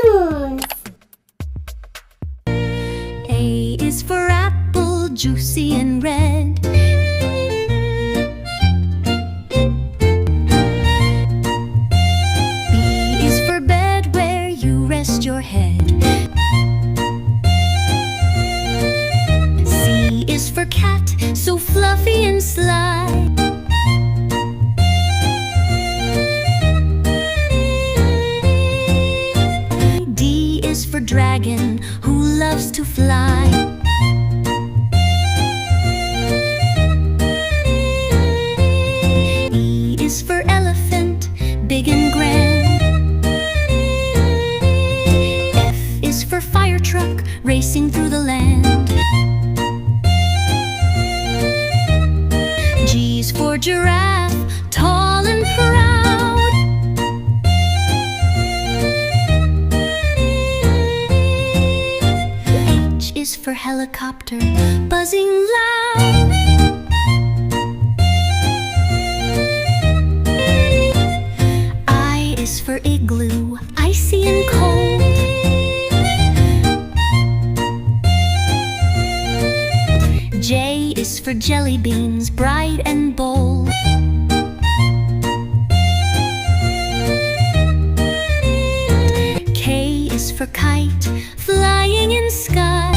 tunes. A is for apple, juicy and red. B is for bed, where you rest your head. C is for cat, so fluffy and sly. D is for dragon, who loves to fly. E is for elephant, big and grand. F is for fire truck, racing through the land. G is for giraffe, tall and proud. H is for helicopter, buzzing loud. I is for igloo, icy and cold. J is for jelly beans, bright and bold. K is for kite, flying in sky.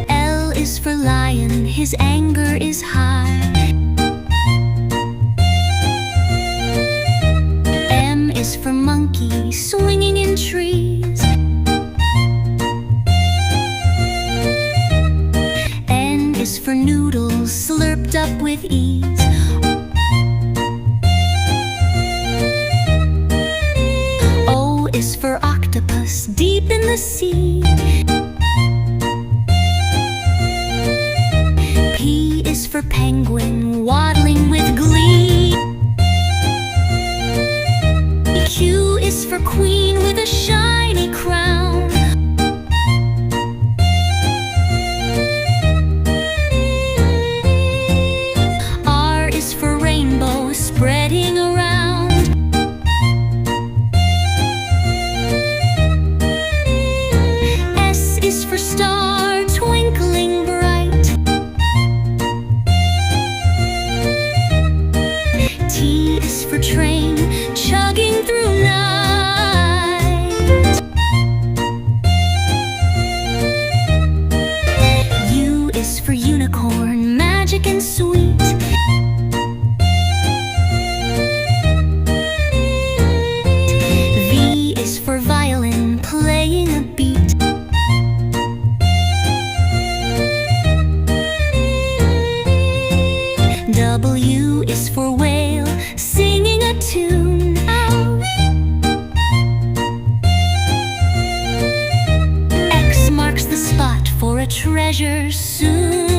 L is for lion, his anger is high. M is for monkey, swinging in trees. N is for noodles, slurped up with ease. O is for octopus, deep in the sea. P is for penguin, waddling with glee. Q is for queen with a shiny crown. R is for rainbow, spreading around. S is for star, twinkling bright. T is for train, chugging through night. U is for unicorn, magic and sweet. V is for violin, playing a beat. W is for whale, singing a tune. X marks the spot for a treasure soon.